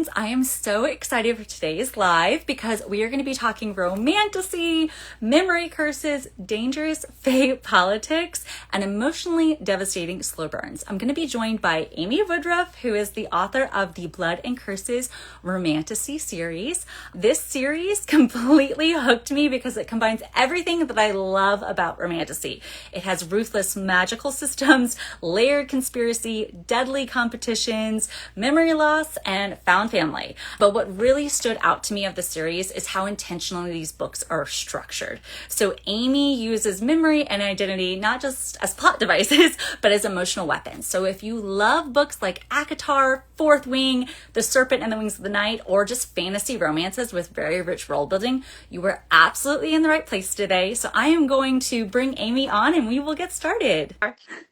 friends. I am so excited for today's live because we are going to be talking romantasy, memory curses, dangerous fae politics, and emotionally devastating slow burns. I'm going to be joined by Amy Woodruff, who is the author of the Blood and Curses Romantasy series. This series completely hooked me because it combines everything that I love about romantasy. It has ruthless magical systems, layered conspiracy, deadly competitions, memory loss, and found family. But what really stood out to me of the series is how intentionally these books are structured. So Amy uses memory and identity not just as plot devices, but as emotional weapons. So if you love books like ACOTAR, Fourth Wing, The Serpent and the Wings of the Night, or just fantasy romances with very rich world building, you were absolutely in the right place today. So I am going to bring Amy on and we will get started.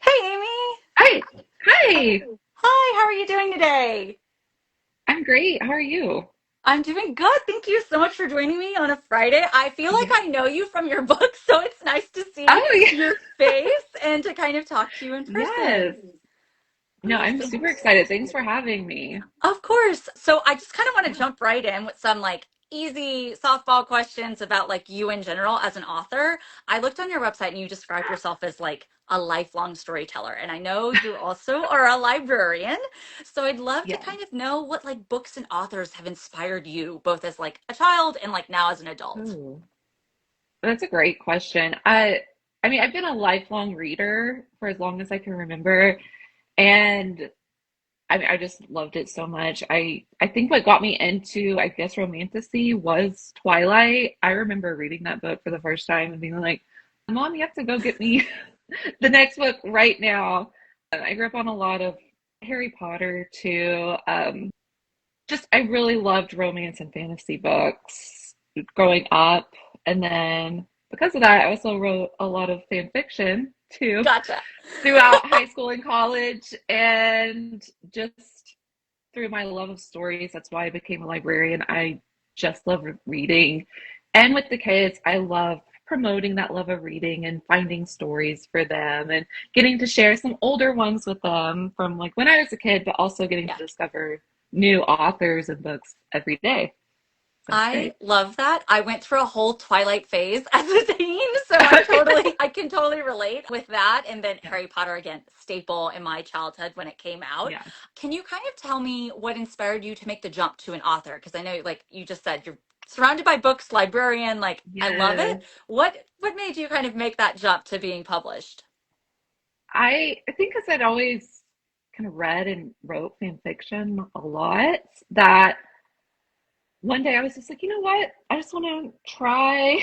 Hey, Amy. Hi. Hi. Hi, how are you doing today? I'm great. How are you? I'm doing good. Thank you so much for joining me on a Friday. I feel like Yeah. I know you from your book, so it's nice to see Oh, yeah. your face and to kind of talk to you in Yes. person. No, I'm Amazing. super excited. Thanks for having me. Of course. So I just kind of want to Yeah. jump right in with some like easy softball questions about like you in general as an author. I looked on your website and you described yourself as like a lifelong storyteller. And I know you also are a librarian. So I'd love to Yeah. kind of know what like books and authors have inspired you both as like a child and like now as an adult. Oh, that's a great question. I mean, I've been a lifelong reader for as long as I can remember, and I mean, I just loved it so much. I think what got me into, I guess, romantasy was Twilight. I remember reading that book for the first time and being like, "Mom, you have to go get me the next book right now." I grew up on a lot of Harry Potter too. Just I really loved romance and fantasy books growing up, and then because of that, I also wrote a lot of fan fiction too Gotcha. throughout high school and college, and just through my love of stories, that's why I became a librarian. I just love reading, and with the kids, I love promoting that love of reading and finding stories for them and getting to share some older ones with them from like when I was a kid, but also getting to Yeah. discover new authors and books every day. So it's I great. love that. I went through a whole Twilight phase as a teen, so I can totally relate with that. And then Yeah, Harry Potter again, staple in my childhood when it came out. yeah, Can you kind of tell me what inspired you to make the jump to an author? Because I know, like you just said, you're surrounded by books, librarian, like I love it. yes. What made you kind of make that jump to being published? I think because I'd always kind of read and wrote fan fiction a lot, that one day I was just like, you know what? I just want to try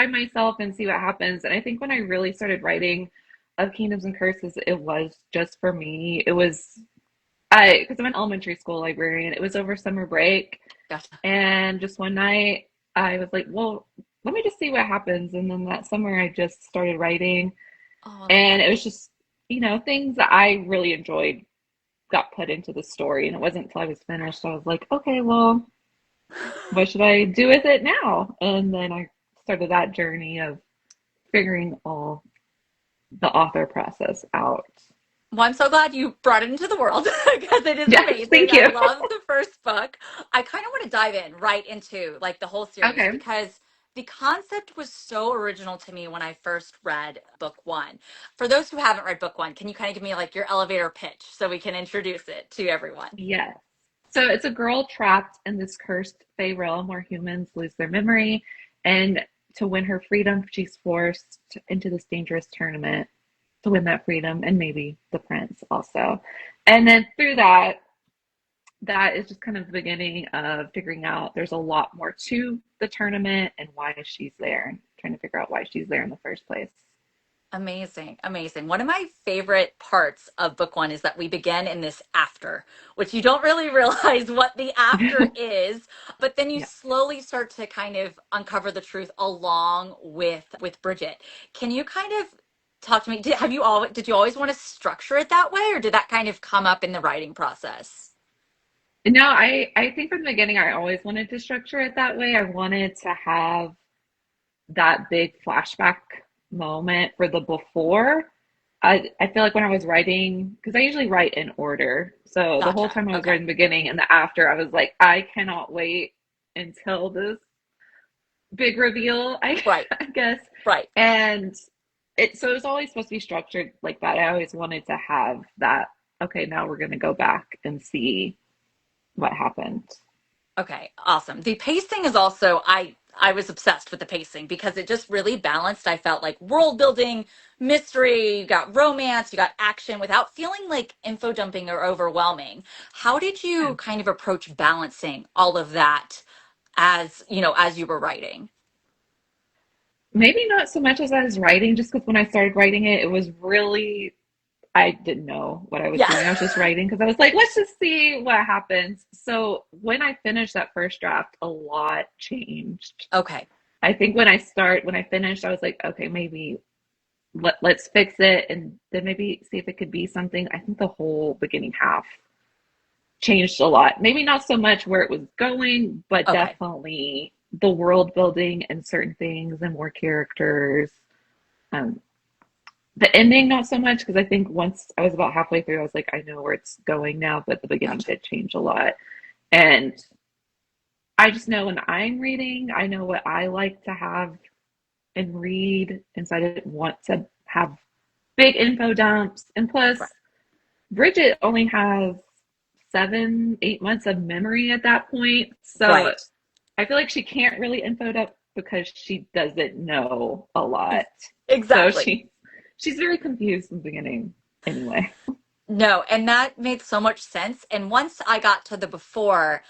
myself and see what happens. And I think when I really started writing of Kingdoms and Curses, it was just for me. It was I because I'm an elementary school librarian. It was over summer break, Gotcha. and just one night I was like, well, let me just see what happens. And then that summer I just started writing, Oh, I love and that. it was just, things that I really enjoyed got put into the story. And it wasn't until I was finished I was like, okay, well, what should I do with it now? And then I started that journey of figuring all the author process out. Well, I'm so glad you brought it into the world because it is Yes, amazing. thank I you. love the first book. I kind of want to dive in right into like the whole series Okay. because the concept was so original to me when I first read book one. For those who haven't read book one, can you kind of give me like your elevator pitch so we can introduce it to everyone? Yes. So it's a girl trapped in this cursed Fey realm where humans lose their memory, and to win her freedom, she's forced into this dangerous tournament to win that freedom, and maybe the prince also. And then through that is just kind of the beginning of figuring out there's a lot more to the tournament and why she's there, and trying to figure out why she's there in the first place. Amazing, amazing. One of my favorite parts of book one is that we begin in this after, which you don't really realize what the after is, but then you Yeah. slowly start to kind of uncover the truth along with Bridget. Can you kind of talk to me? Did you always want to structure it that way, or did that kind of come up in the writing process? No, I think from the beginning I always wanted to structure it that way. I wanted to have that big flashback moment for the before. I feel like when I was writing, because I usually write in order. So the whole Gotcha. time I was Okay. writing the beginning and the after, I was like, I cannot wait until this big reveal, Right. I guess. Right. And it was always supposed to be structured like that. I always wanted to have that, okay, now we're going to go back and see what happened. Okay, awesome. The pacing is also I was obsessed with the pacing because it just really balanced. I felt like world building, mystery, you got romance, you got action without feeling like info dumping or overwhelming. How did Yeah. you kind of approach balancing all of that as, as you were writing? Maybe not so much as I was writing, just because when I started writing it, it was really, I didn't know what I was Yeah. doing. I was just writing because I was like, let's just see what happens. So when I finished that first draft, a lot changed. Okay. I think when I finished, I was like, okay, maybe let's fix it and then maybe see if it could be something. I think the whole beginning half changed a lot. Maybe not so much where it was going, but Okay. definitely the world building and certain things and more characters. Um, the ending, not so much, because I think once I was about halfway through, I was like, I know where it's going now, but the beginning Gotcha. did change a lot. And I just know when I'm reading, I know what I like to have and read. And so I didn't want to have big info dumps. And Right. plus, Bridget only has 7, 8 months of memory at that point. So Right. I feel like she can't really info up because she doesn't know a lot. So Exactly. she's very confused in the beginning anyway. No, and that made so much sense. And once I got to the before,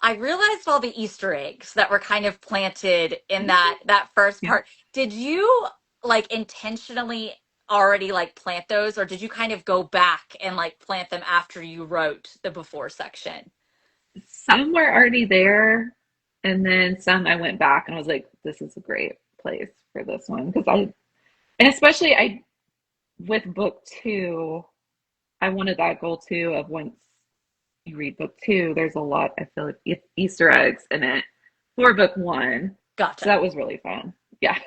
I realized all the Easter eggs that were kind of planted in that first Yeah. part. Did you like intentionally already like plant those, or did you kind of go back and like plant them after you wrote the before section? Some were already there, and then some I went back and I was like, this is a great place for this one. Because and especially I, with book two, I wanted that goal too of once you read book two, there's a lot, I feel like, Easter eggs in it for book one. So Gotcha. that was really fun. Yeah,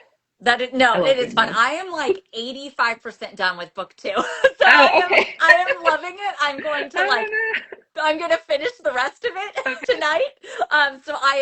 No, I it love is doing fun. those. I am like 85% done with book two. So Oh, okay. I am loving it. I'm going to Oh, like I'm gonna finish the rest of it no. Okay. tonight. So I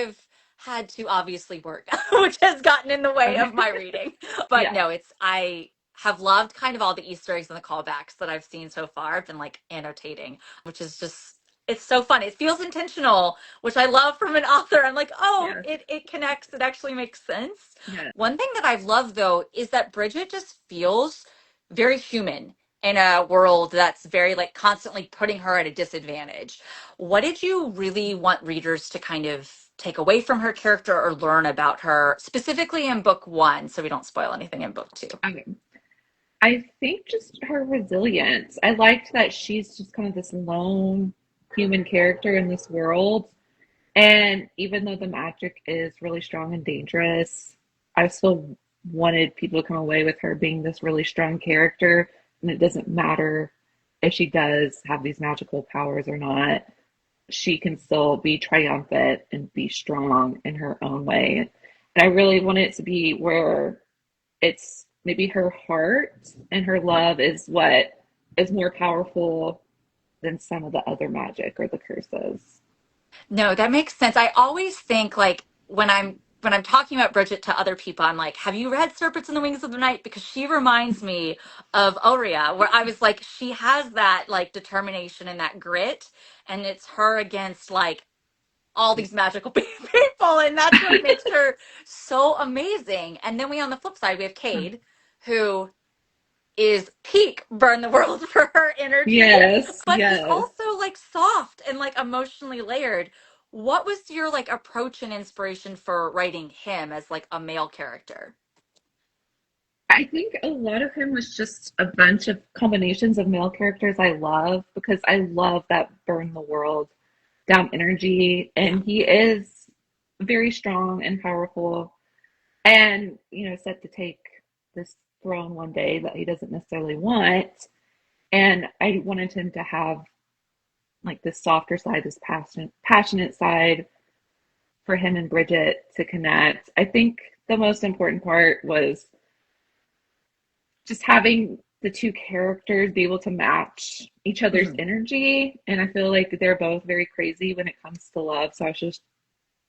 have had to obviously work, which has gotten in the way Okay. of my reading. But Yeah. no, it's I have loved kind of all the Easter eggs and the callbacks that I've seen so far. I've been like annotating, which is just it's so fun. It feels intentional, which I love from an author. I'm like, oh, Yes. it connects. It actually makes sense. Yes. One thing that I've loved though is that Bridget just feels very human in a world that's very like constantly putting her at a disadvantage. What did you really want readers to kind of take away from her character or learn about her, specifically in book one, so we don't spoil anything in book two? Okay. I think just her resilience. I liked that she's just kind of this lone human character in this world. And even though the magic is really strong and dangerous, I still wanted people to come away with her being this really strong character. And it doesn't matter if she does have these magical powers or not, she can still be triumphant and be strong in her own way. And I really want it to be where it's maybe her heart and her love is what is more powerful than some of the other magic or the curses. No, that makes sense. I always think like when I'm talking about Bridget to other people, I'm like, have you read Serpents in the Wings of the Night? Because she reminds me of Elyria, where I was like, she has that like determination and that grit, and it's her against like all these magical people, and that's what makes her so amazing. And then on the flip side, we have Cade, who is peak burn the world for her energy, Yes, but is yes. also like soft and like emotionally layered. What was your like approach and inspiration for writing him as like a male character? I think a lot of him was just a bunch of combinations of male characters I love because I love that burn the world down energy. Yeah. And he is very strong and powerful and, set to take this throne one day that he doesn't necessarily want. And I wanted him to have like this softer side, this passionate side for him and Bridget to connect. I think the most important part was just having the two characters be able to match each other's Mhm. energy. And I feel like they're both very crazy when it comes to love. So I was just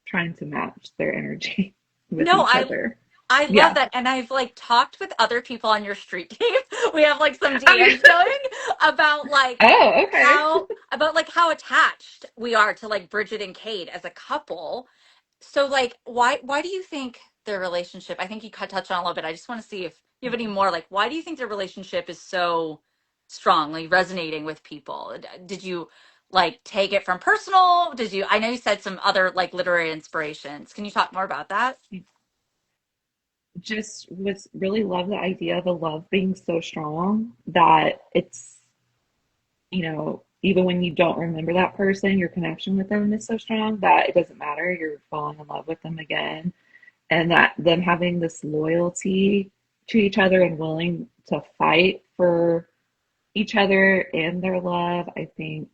trying to match their energy with No, each other. I love Yeah. that. And I've like talked with other people on your street team. We have like some Oh, yeah. DMs going about Oh, okay. how attached we are to like Bridget and Cade as a couple. So like why do you think their relationship, I think you touched on a little bit. I just want to see if you have any more, like why do you think their relationship is so strongly resonating with people? Did you like take it from personal? Did you, I know you said some other like literary inspirations. Can you talk more about that? Just was really love the idea of the love being so strong that it's, even when you don't remember that person, your connection with them is so strong that it doesn't matter. You're falling in love with them again. And that them having this loyalty to each other and willing to fight for each other and their love, I think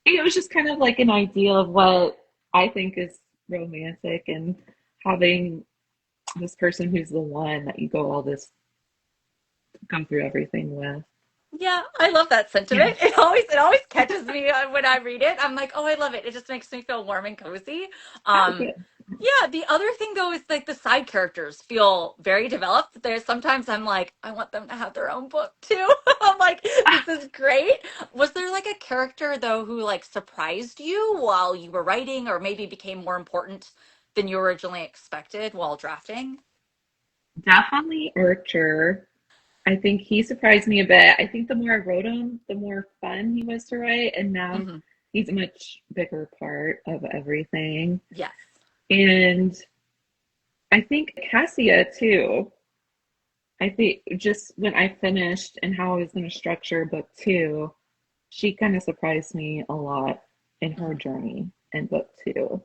it was just kind of like an idea of what I think is romantic and having this person who's the one that you go all this come through everything with. Yeah, I love that Yeah. sentiment. It always catches me when I read it. I'm like, oh, I love it. It just makes me feel warm and cozy. Oh, Um, good. yeah, the other thing though is like the side characters feel very developed. There's sometimes I'm like, I want them to have their own book too. I'm like, this is great. Was there like a character though who like surprised you while you were writing, or maybe became more important than you originally expected while drafting? Definitely Archer. I think he surprised me a bit. I think the more I wrote him, the more fun he was to write. And now Hmm. he's a much bigger part of everything. Yes. And I think Cassia too. I think just when I finished and how I was going to structure book two, she kind of surprised me a lot in her Mhm. journey in book two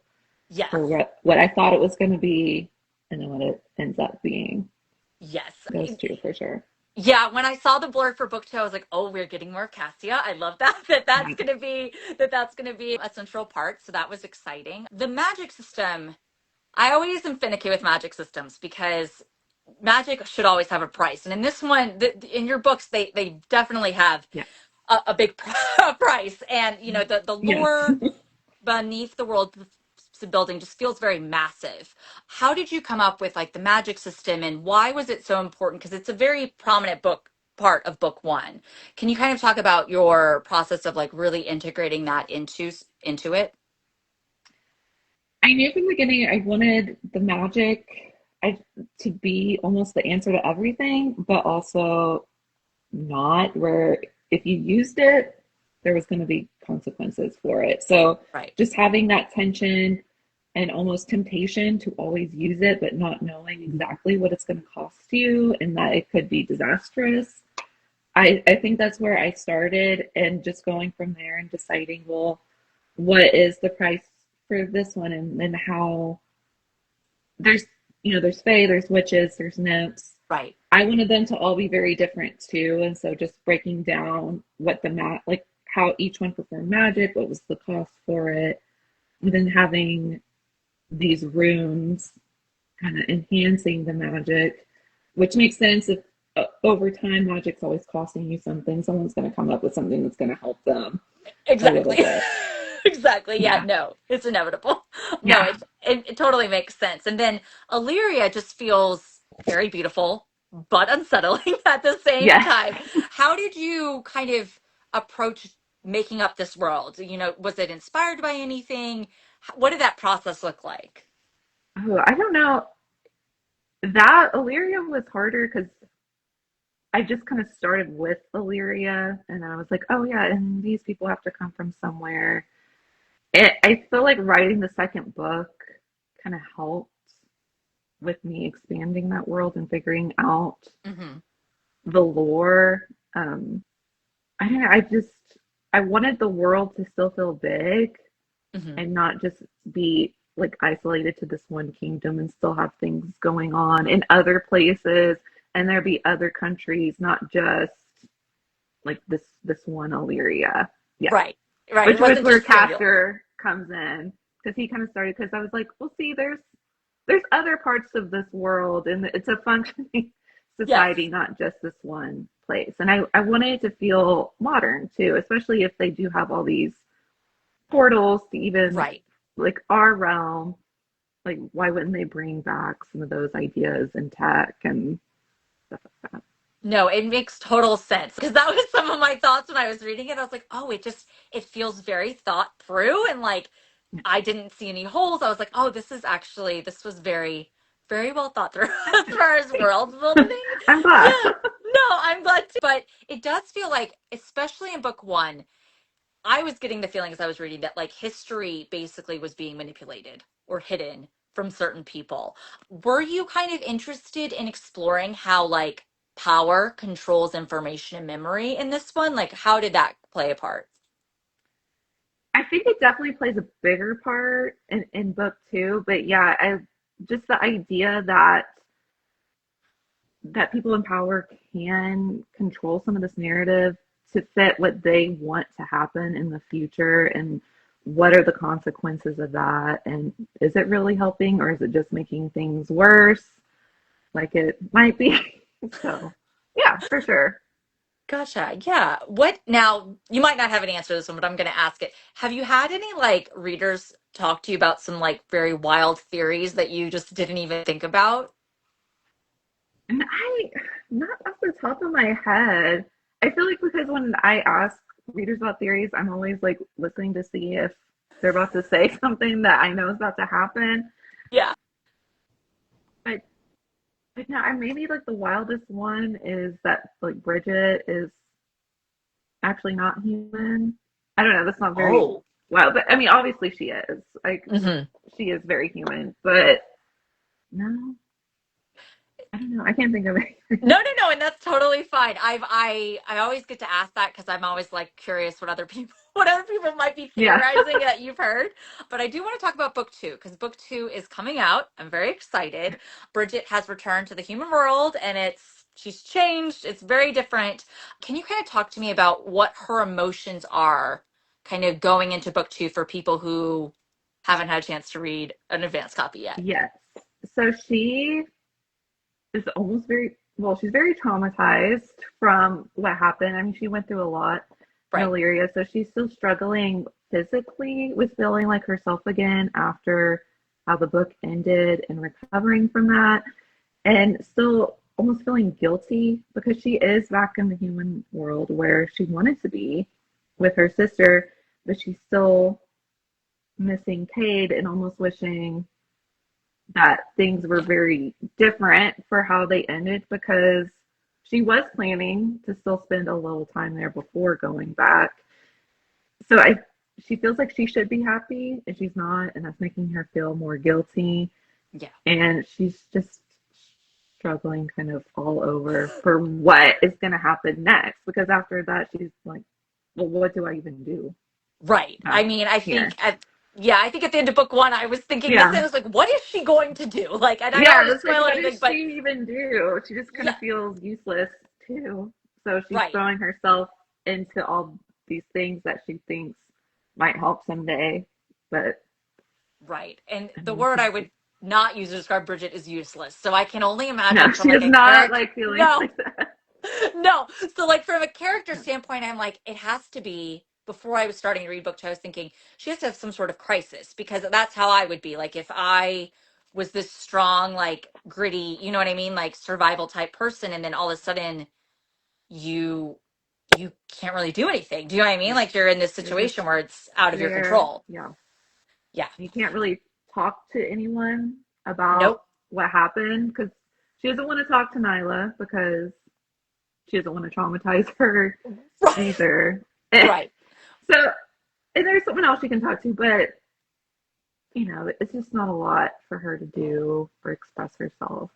for Yes. what I thought it was going to be and then what it ends up being. Yes. Those two for sure. Yeah, when I saw the blurb for book two, I was like, "Oh, we're getting more Cassia." I love that. Yeah. That's gonna be a central part. So that was exciting. The magic system. I always am finicky with magic systems because magic should always have a price. And in this one, in your books, they definitely have Yeah. a big price. And you know the Yes. lore beneath the world building just feels very massive. How did you come up with like the magic system, and why was it so important? Because it's a very prominent book part of book one. Can you kind of talk about your process of like really integrating that into it? I knew from the beginning I wanted the magic to be almost the answer to everything, but also not where if you used it, there was going to be consequences for it. So Right. just having that tension and almost temptation to always use it, but not knowing exactly what it's going to cost you and that it could be disastrous. I think that's where I started and just going from there and deciding, well, what is the price for this one and how there's there's fae, there's witches, there's nymphs. Right. I wanted them to all be very different too, and so just breaking down what like how each one performed magic, what was the cost for it, and then having these runes kind of enhancing the magic, which makes sense if over time magic's always costing you something. Someone's going to come up with something that's going to help them a little Exactly. bit. Exactly. Yeah, Yeah, no, it's inevitable. No, yeah, it totally makes sense. And then Illyria just feels very beautiful, but unsettling at the same yes. time. How did you kind of approach making up this world? You know, was it inspired by anything? What did that process look like? Oh, I don't know. That Elyria was harder because I just kind of started with Elyria, and I was like, oh yeah, and these people have to come from somewhere. I feel like writing the second book kind of helped with me expanding that world and figuring out Hmm. the lore. I don't know. I wanted the world to still feel big Hmm. and not just be like isolated to this one kingdom and still have things going on in other places and there be other countries, not just like this one Elyria. Yeah. Right. Right. It Which was wasn't where just singular. Castor comes in because he kind of started because I was like, well, see, there's other parts of this world and it's a functioning Yes. society, not just this one place. And I wanted it to feel modern too, especially if they do have all these portals to even Right. like our realm. Like, why wouldn't they bring back some of those ideas in tech and stuff like that? No, it makes total sense because that was some of my thoughts when I was reading it. I was like, oh, it feels very thought through and like I didn't see any holes. I was like, oh, this was very, very well thought through as far as world building. I'm glad. Yeah. No, I'm glad too. But it does feel like, especially in book one, I was getting the feeling as I was reading that like history basically was being manipulated or hidden from certain people. Were you kind of interested in exploring how like power controls information and memory in this one? Like how did that play a part? I think it definitely plays a bigger part in book two, but yeah, I just the idea that people in power can control some of this narrative to fit what they want to happen in the future and what are the consequences of that, and is it really helping or is it just making things worse like it might be. So yeah, for sure. Gotcha. Yeah. What now? You might not have an answer to this one, but I'm going to ask it. Have you had any like readers talk to you about some like very wild theories that you just didn't even think about? And I, not off the top of my head, I feel like because when I ask readers about theories, I'm always like listening to see if they're about to say something that I know is about to happen. Yeah. But, but no, maybe like the wildest one is that like Bridget is actually not human. I don't know. That's not very Oh. wild, but I mean, obviously she is. Like Hmm. she is very human, but no, I don't know. I can't think of anything. No, no, no, and that's totally fine. I always get to ask that because I'm always like curious what other people what other people might be Yeah. theorizing that you've heard. But I do want to talk about book two because book two is coming out. I'm very excited. Bridget has returned to the human world and she's changed. It's very different. Can you kind of talk to me about what her emotions are kind of going into book two for people who haven't had a chance to read an advanced copy yet? Yes. So she is almost very well, she's very traumatized from what happened. I mean, she went through a lot in Right. Elyria, so she's still struggling physically with feeling like herself again after how the book ended and recovering from that, and still almost feeling guilty because she is back in the human world where she wanted to be with her sister, but she's still missing Cade and almost wishing that things were Yeah. very different for how they ended because she was planning to still spend a little time there before going back. So she feels like she should be happy and she's not, and that's making her feel more guilty. Yeah. And she's just struggling kind of all over for what is going to happen next because after that she's like, well, what do I even do Right. I back mean, I think here? yeah, I think at the end of book one, I was thinking this. I Yeah. was like, what is she going to do? Like, and I don't Yeah, want to it's like, spoil what anything, does but she even do? She just kind yeah, of feels useless too. So she's right, throwing herself into all these things that she thinks might help someday. But right. And I the mean, word she's I just, would not use to describe Bridget is useless. So I can only no, imagine from she like does a not character. like feeling No, like that. no. So like from a character standpoint, I'm like, it has to be. Before I was starting to read book two, I was thinking she has to have some sort of crisis because that's how I would be. Like if I was this strong, like gritty, you know what I mean, like survival type person, and then all of a sudden you you can't really do anything. Do you know what I mean? Yeah, Like you're in this you're just situation where it's out of your there. control. Yeah, Yeah. you can't really talk to anyone about Nope. what happened because she doesn't want to talk to Nyla because she doesn't want to traumatize her Right. either. Right. So, and there's someone else you can talk to, but it's just not a lot for her to do or express herself.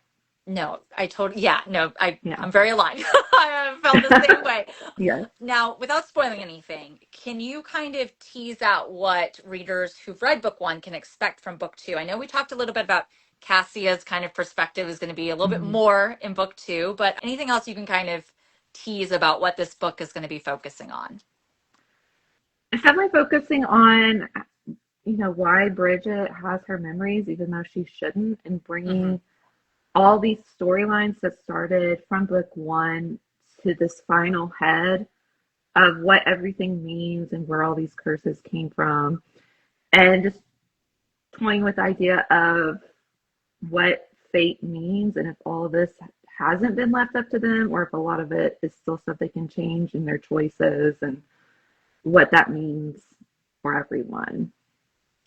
No, I totally, yeah, no, Yeah. I'm very aligned. I felt the same way. Yes. Now, without spoiling anything, can you kind of tease out what readers who've read book one can expect from book two? I know we talked a little bit about Cassia's kind of perspective is going to be a little bit Mm-hmm. more in book two, but anything else you can kind of tease about what this book is going to be focusing on? It's definitely focusing on, why Bridget has her memories, even though she shouldn't, and Hmm. bringing all these storylines that started from book one to this final head of what everything means and where all these curses came from, and just toying with the idea of what fate means and if all of this hasn't been left up to them or if a lot of it is still stuff they can change in their choices and what that means for everyone.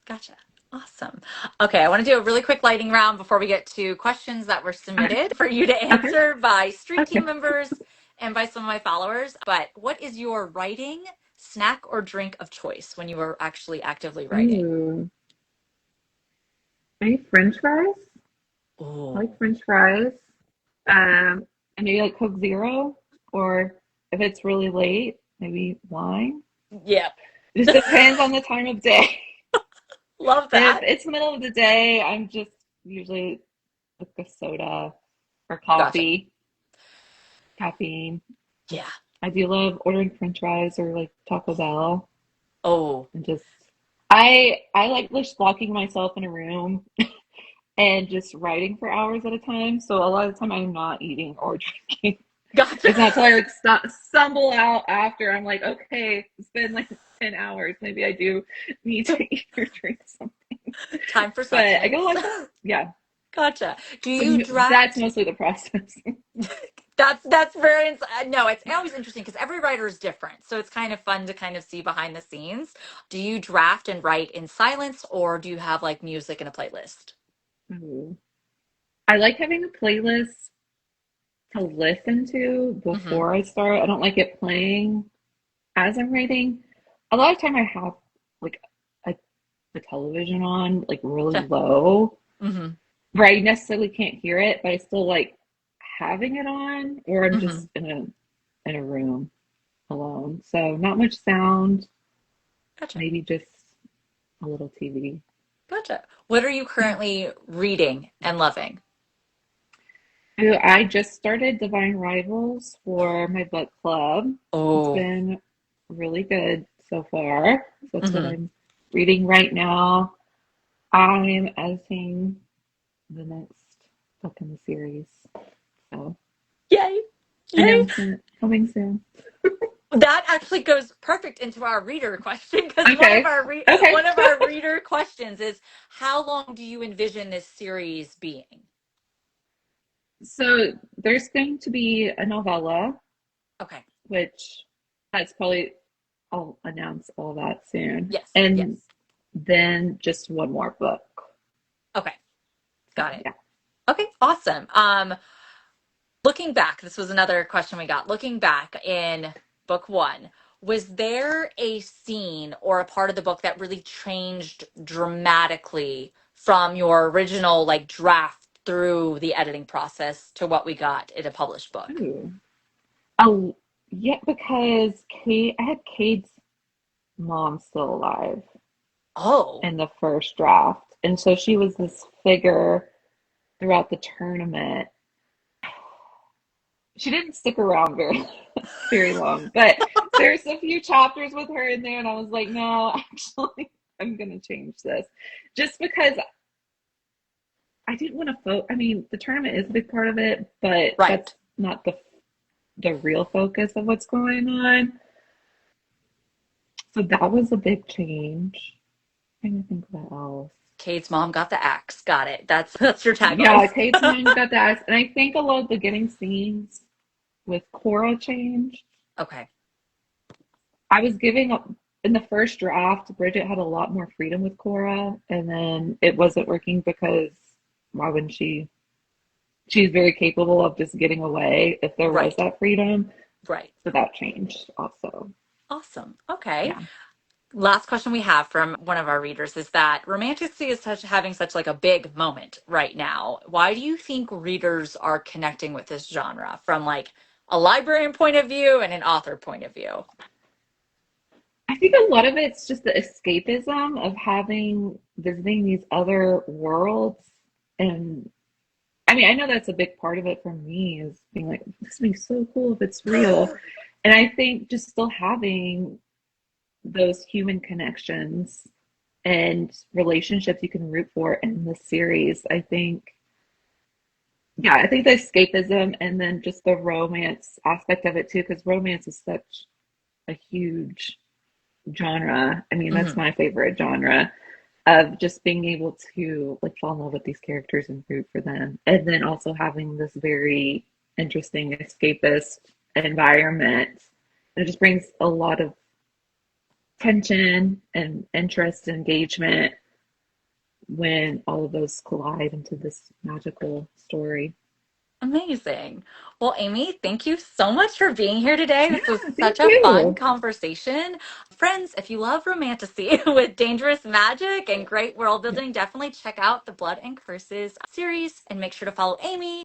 Gotcha. Awesome. Okay, I want to do a really quick lightning round before we get to questions that were Okay. submitted for you to Okay. answer by street team Okay. members and by some of my followers. But what is your writing, snack, or drink of choice when you are actually actively writing? Ooh. Maybe French fries. I Oh, like French fries. And maybe like Coke Zero, or if it's really late, maybe wine. yeah. It just depends on the time of day. Love If that. it's middle of the day, I'm just usually like a soda or Gotcha. coffee, caffeine. Yeah. I do love ordering French fries or like Taco Bell Oh, and just I like just locking myself in a room and just writing for hours at a time. So a lot of the time I'm not eating or drinking. gotcha. It's not until I like stumble out after I'm like, okay, it's been like 10 hours. Maybe I do need to eat or drink something. Time for But I substance. get a lot of, yeah. Gotcha. Do So you that's draft? mostly the process. That's very no, it's always interesting because every writer is different. So it's kind of fun to kind of see behind the scenes. Do you draft and write in silence or do you have like music and a playlist? Ooh. I like having a playlist to listen to Hmm. before I start. I don't like it playing as I'm writing. A lot of time I have like a, the television on like really low Hmm. where I necessarily can't hear it, but I still like having it on, or I'm Hmm. just in a room alone. So not much sound, Gotcha. maybe just a little TV. Gotcha. What are you Yeah. currently reading and loving? Ooh, I just started Divine Rivals for my book club. It's Oh. been really good so far. So that's what Hmm. I'm reading right now. I am editing the next book in the series. So Yay. Yay. announcement coming soon. That actually goes perfect into our reader question because Okay. Okay. one of our reader questions is how long do you envision this series being? So there's going to be a novella, Okay. which that's probably, I'll announce all that soon. Yes. And Yes. then just one more book. Okay. So Got it. yeah. Okay. Awesome. Looking back, this was another question we got. Looking back in book one, was there a scene or a part of the book that really changed dramatically from your original like draft through the editing process to what we got in a published book? Ooh. Oh, yeah, because I had Cade's mom still alive Oh. in the first draft. And so she was this figure throughout the tournament. She didn't stick around very long, but there's a few chapters with her in there, and I was like, no, actually, I'm gonna change this, just because I didn't want to I mean, the tournament is a big part of it, but that's Right. not the real focus of what's going on. So that was a big change. Trying to think what else. Kate's mom got the axe. Got it. That's your tagline. Yeah, Kate's mom got that, and I think a lot of the beginning scenes with Cora changed. Okay. I was giving up in the first draft. Bridget had a lot more freedom with Cora, and then it wasn't working because why wouldn't she? She's very capable of just getting away if there was Right. that freedom. Right. So that changed also. Awesome. Okay. Yeah. Last question we have from one of our readers is that Romantasy is having such like a big moment right now. Why do you think readers are connecting with this genre from like a librarian point of view and an author point of view? I think a lot of it's just the escapism of having visiting these other worlds. And I mean, I know that's a big part of it for me is being like, this would be so cool if it's real. And I think just still having those human connections and relationships you can root for in the series, I think yeah, I think the escapism and then just the romance aspect of it too, because romance is such a huge genre. I mean, that's Hmm. my favorite genre of just being able to like fall in love with these characters and root for them. And then also having this very interesting escapist environment. It just brings a lot of tension and interest, engagement when all of those collide into this magical story. Amazing. Well, Amy, thank you so much for being here today. Yeah, This was thank such a fun you. conversation. Friends, if you love romantasy with dangerous magic and great world building, definitely check out the Blood and Curses series and make sure to follow Amy